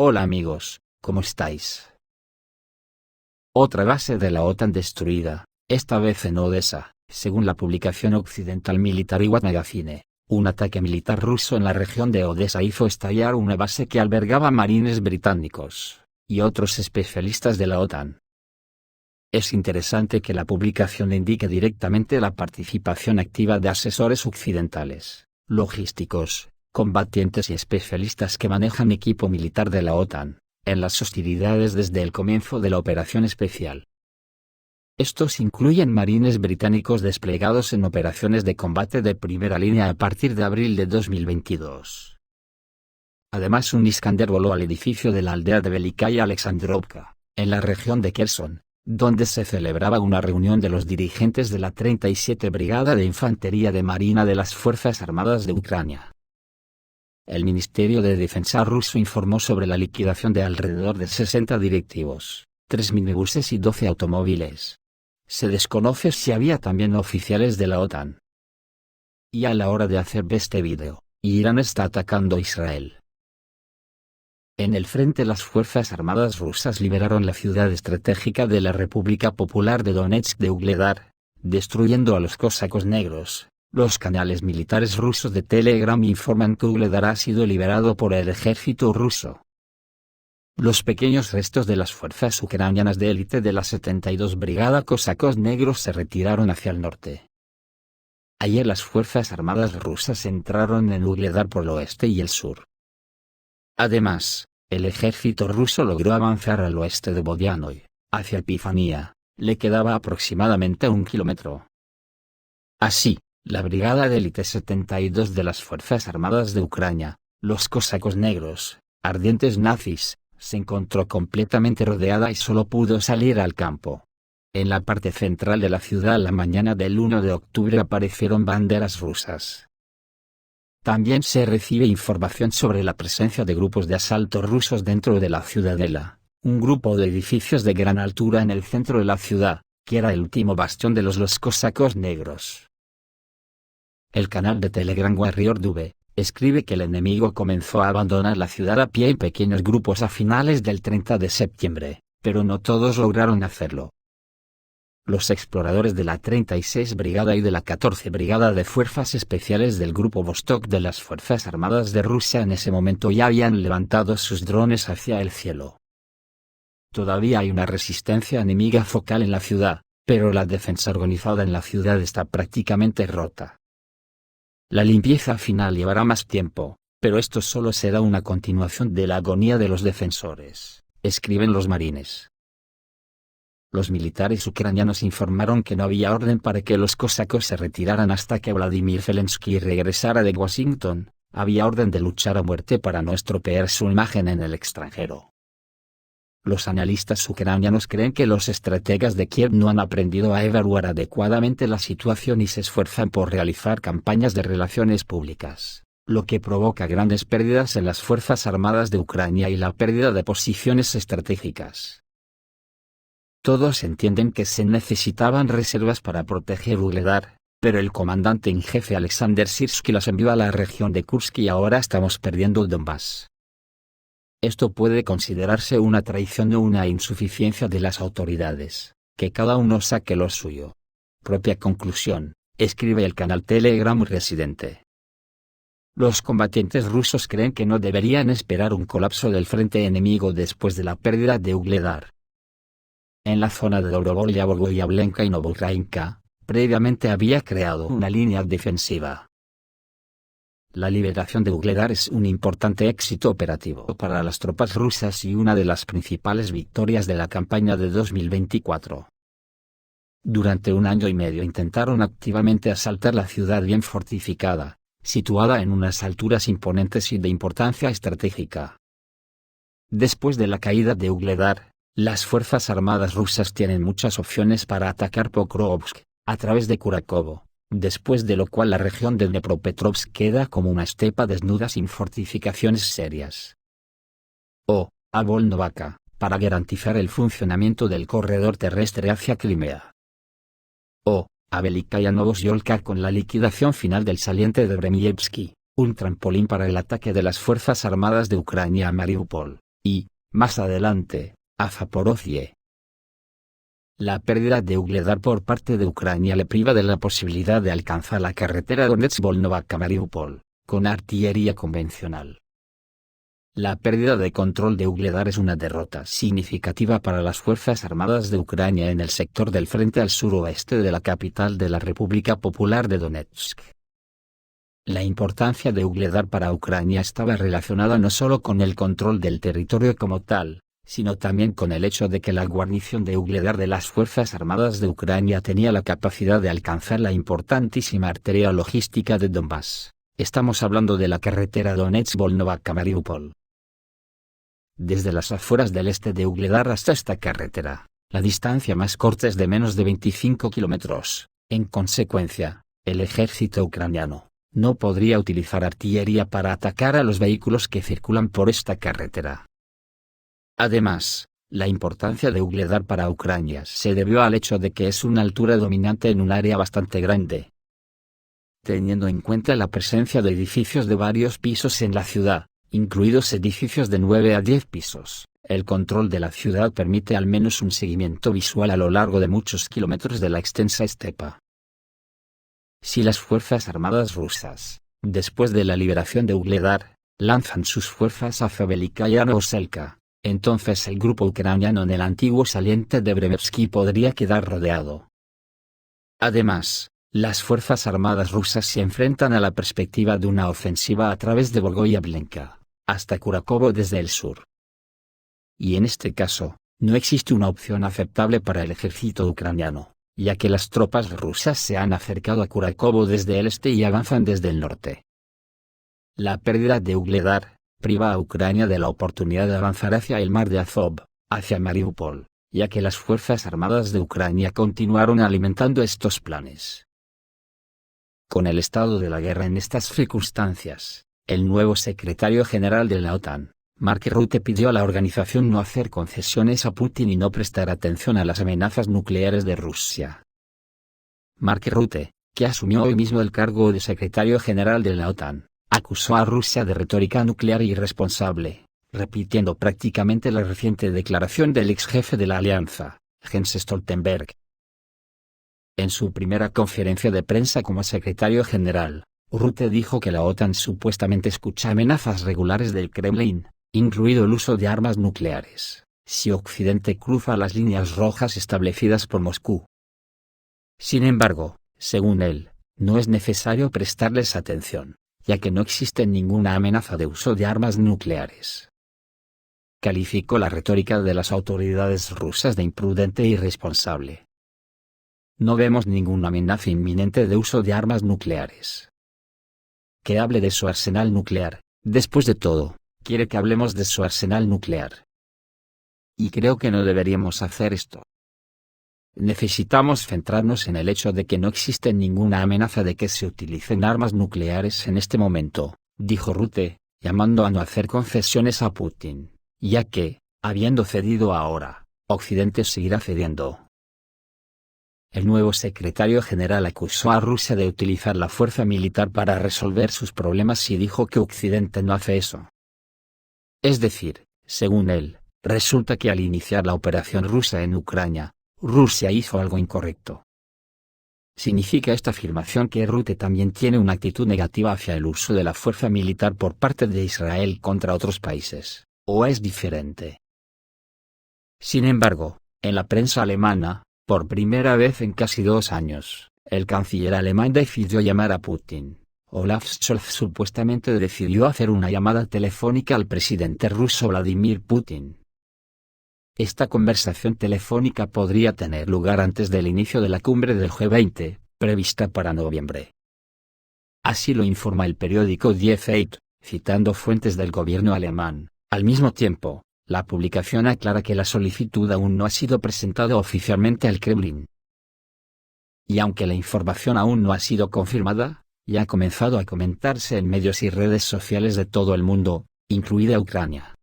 Hola amigos, ¿cómo estáis? Otra base de la OTAN destruida, esta vez en Odessa, según la publicación Occidental Military Watch Magazine. Un ataque militar ruso en la región de Odessa hizo estallar una base que albergaba marines británicos y otros especialistas de la OTAN. Es interesante que la publicación indique directamente la participación activa de asesores occidentales, logísticos, combatientes y especialistas que manejan equipo militar de la OTAN, en las hostilidades desde el comienzo de la operación especial. Estos incluyen marines británicos desplegados en operaciones de combate de primera línea a partir de abril de 2022. Además, un Iskander voló al edificio de la aldea de Velikaya Alexandrovka, en la región de Kherson, donde se celebraba una reunión de los dirigentes de la 37 Brigada de Infantería de Marina de las Fuerzas Armadas de Ucrania. El Ministerio de Defensa ruso informó sobre la liquidación de alrededor de 60 directivos, 3 minibuses y 12 automóviles. Se desconoce si había también oficiales de la OTAN. Y a la hora de hacer este vídeo, Irán está atacando a Israel. En el frente, las Fuerzas Armadas rusas liberaron la ciudad estratégica de la República Popular de Donetsk de Ugledar, destruyendo a los cosacos negros. Los canales militares rusos de Telegram informan que Ugledar ha sido liberado por el ejército ruso. Los pequeños restos de las fuerzas ucranianas de élite de la 72 Brigada Cosacos Negros se retiraron hacia el norte. Ayer las Fuerzas Armadas rusas entraron en Ugledar por el oeste y el sur. Además, el ejército ruso logró avanzar al oeste de Bodianoy, hacia Epifanía. Le quedaba aproximadamente 1 kilómetro. Así, la Brigada de élite 72 de las Fuerzas Armadas de Ucrania, los cosacos negros, ardientes nazis, se encontró completamente rodeada y solo pudo salir al campo. En la parte central de la ciudad la mañana del 1 de octubre aparecieron banderas rusas. También se recibe información sobre la presencia de grupos de asalto rusos dentro de la ciudadela, un grupo de edificios de gran altura en el centro de la ciudad, que era el último bastión de los cosacos negros. El canal de Telegram Warrior Dube escribe que el enemigo comenzó a abandonar la ciudad a pie en pequeños grupos a finales del 30 de septiembre, pero no todos lograron hacerlo. Los exploradores de la 36 Brigada y de la 14 Brigada de Fuerzas Especiales del Grupo Vostok de las Fuerzas Armadas de Rusia en ese momento ya habían levantado sus drones hacia el cielo. Todavía hay una resistencia enemiga focal en la ciudad, pero la defensa organizada en la ciudad está prácticamente rota. La limpieza final llevará más tiempo, pero esto solo será una continuación de la agonía de los defensores, escriben los marines. Los militares ucranianos informaron que no había orden para que los cosacos se retiraran hasta que Vladimir Zelensky regresara de Washington. Había orden de luchar a muerte para no estropear su imagen en el extranjero. Los analistas ucranianos creen que los estrategas de Kiev no han aprendido a evaluar adecuadamente la situación y se esfuerzan por realizar campañas de relaciones públicas, lo que provoca grandes pérdidas en las Fuerzas Armadas de Ucrania y la pérdida de posiciones estratégicas. Todos entienden que se necesitaban reservas para proteger Ugledar, pero el comandante en jefe Alexander Sirsky las envió a la región de Kursk y ahora estamos perdiendo el Donbass. Esto puede considerarse una traición o una insuficiencia de las autoridades, que cada uno saque lo suyo. Propia conclusión, escribe el canal Telegram residente. Los combatientes rusos creen que no deberían esperar un colapso del frente enemigo después de la pérdida de Ugledar. En la zona de Dobrovolya, Bogoyablenka y Novokrainka, previamente había creado una línea defensiva. La liberación de Ugledar es un importante éxito operativo para las tropas rusas y una de las principales victorias de la campaña de 2024. Durante 1 año y medio intentaron activamente asaltar la ciudad bien fortificada, situada en unas alturas imponentes y de importancia estratégica. Después de la caída de Ugledar, las Fuerzas Armadas rusas tienen muchas opciones para atacar Pokrovsk, a través de Kurakovo, después de lo cual la región de Dnepropetrovsk queda como una estepa desnuda sin fortificaciones serias. O, a Volnovaka, para garantizar el funcionamiento del corredor terrestre hacia Crimea. O, a Velikaya Novosyolka con la liquidación final del saliente de Bremievsky, un trampolín para el ataque de las Fuerzas Armadas de Ucrania a Mariupol. y, más adelante, a Zaporozhye. La pérdida de Ugledar por parte de Ucrania le priva de la posibilidad de alcanzar la carretera Donetsk-Volnovakha-Mariupol, con artillería convencional. La pérdida de control de Ugledar es una derrota significativa para las Fuerzas Armadas de Ucrania en el sector del frente al suroeste de la capital de la República Popular de Donetsk. La importancia de Ugledar para Ucrania estaba relacionada no solo con el control del territorio como tal, sino también con el hecho de que la guarnición de Ugledar de las Fuerzas Armadas de Ucrania tenía la capacidad de alcanzar la importantísima arteria logística de Donbass. Estamos hablando de la carretera Donetsk-Volnovakha-Mariupol. Desde las afueras del este de Ugledar hasta esta carretera, la distancia más corta es de menos de 25 kilómetros. En consecuencia, el ejército ucraniano no podría utilizar artillería para atacar a los vehículos que circulan por esta carretera. Además, la importancia de Ugledar para Ucrania se debió al hecho de que es una altura dominante en un área bastante grande. Teniendo en cuenta la presencia de edificios de varios pisos en la ciudad, incluidos edificios de 9 a 10 pisos, el control de la ciudad permite al menos un seguimiento visual a lo largo de muchos kilómetros de la extensa estepa. Si las Fuerzas Armadas rusas, después de la liberación de Ugledar, lanzan sus fuerzas hacia Velikaya Novoselka, entonces el grupo ucraniano en el antiguo saliente de Bremevsky podría quedar rodeado. Además, las Fuerzas Armadas rusas se enfrentan a la perspectiva de una ofensiva a través de Volgoyablenka, hasta Kurakovo desde el sur. Y en este caso, no existe una opción aceptable para el ejército ucraniano, ya que las tropas rusas se han acercado a Kurakovo desde el este y avanzan desde el norte. La pérdida de Ugledar priva a Ucrania de la oportunidad de avanzar hacia el mar de Azov, hacia Mariupol, ya que las Fuerzas Armadas de Ucrania continuaron alimentando estos planes. Con el estado de la guerra en estas circunstancias, el nuevo secretario general de la OTAN, Mark Rutte, pidió a la organización no hacer concesiones a Putin y no prestar atención a las amenazas nucleares de Rusia. Mark Rutte, que asumió hoy mismo el cargo de secretario general de la OTAN, acusó a Rusia de retórica nuclear irresponsable, repitiendo prácticamente la reciente declaración del ex jefe de la alianza, Jens Stoltenberg. En su primera conferencia de prensa como secretario general, Rutte dijo que la OTAN supuestamente escucha amenazas regulares del Kremlin, incluido el uso de armas nucleares, si Occidente cruza las líneas rojas establecidas por Moscú. Sin embargo, según él, no es necesario prestarles atención, ya que no existe ninguna amenaza de uso de armas nucleares. Calificó la retórica de las autoridades rusas de imprudente e irresponsable. No vemos ninguna amenaza inminente de uso de armas nucleares. Que hable de su arsenal nuclear, después de todo, quiere que hablemos de su arsenal nuclear. Y creo que no deberíamos hacer esto. Necesitamos centrarnos en el hecho de que no existe ninguna amenaza de que se utilicen armas nucleares en este momento, dijo Rutte, llamando a no hacer concesiones a Putin, ya que, habiendo cedido ahora, Occidente seguirá cediendo. El nuevo secretario general acusó a Rusia de utilizar la fuerza militar para resolver sus problemas y dijo que Occidente no hace eso. Es decir, según él, resulta que al iniciar la operación rusa en Ucrania, Rusia hizo algo incorrecto. ¿Significa esta afirmación que Rutte también tiene una actitud negativa hacia el uso de la fuerza militar por parte de Israel contra otros países, o es diferente? Sin embargo, en la prensa alemana, por primera vez en casi 2 años, el canciller alemán decidió llamar a Putin. Olaf Scholz supuestamente decidió hacer una llamada telefónica al presidente ruso Vladimir Putin. Esta conversación telefónica podría tener lugar antes del inicio de la cumbre del G20, prevista para noviembre. Así lo informa el periódico Die Zeit, citando fuentes del gobierno alemán. Al mismo tiempo, la publicación aclara que la solicitud aún no ha sido presentada oficialmente al Kremlin. Y aunque la información aún no ha sido confirmada, ya ha comenzado a comentarse en medios y redes sociales de todo el mundo, incluida Ucrania.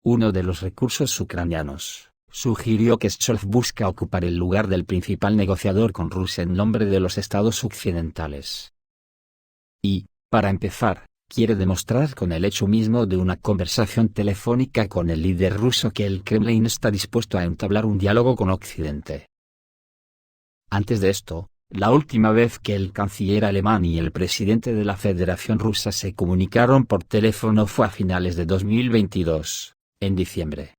Uno de los recursos ucranianos sugirió que Scholz busca ocupar el lugar del principal negociador con Rusia en nombre de los estados occidentales. Y, para empezar, quiere demostrar con el hecho mismo de una conversación telefónica con el líder ruso que el Kremlin está dispuesto a entablar un diálogo con Occidente. Antes de esto, la última vez que el canciller alemán y el presidente de la Federación Rusa se comunicaron por teléfono fue a finales de 2022, en diciembre.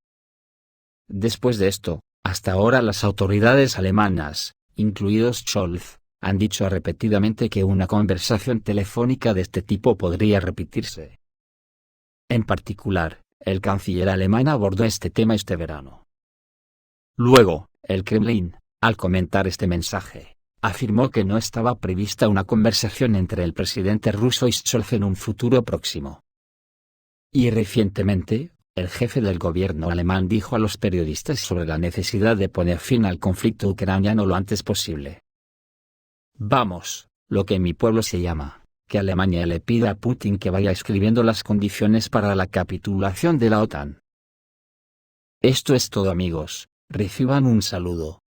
Después de esto, hasta ahora las autoridades alemanas, incluidos Scholz, han dicho repetidamente que una conversación telefónica de este tipo podría repetirse. En particular, el canciller alemán abordó este tema este verano. Luego, el Kremlin, al comentar este mensaje, afirmó que no estaba prevista una conversación entre el presidente ruso y Scholz en un futuro próximo. Y recientemente, el jefe del gobierno alemán dijo a los periodistas sobre la necesidad de poner fin al conflicto ucraniano lo antes posible. Vamos, lo que mi pueblo se llama, que Alemania le pida a Putin que vaya escribiendo las condiciones para la capitulación de la OTAN. Esto es todo amigos, reciban un saludo.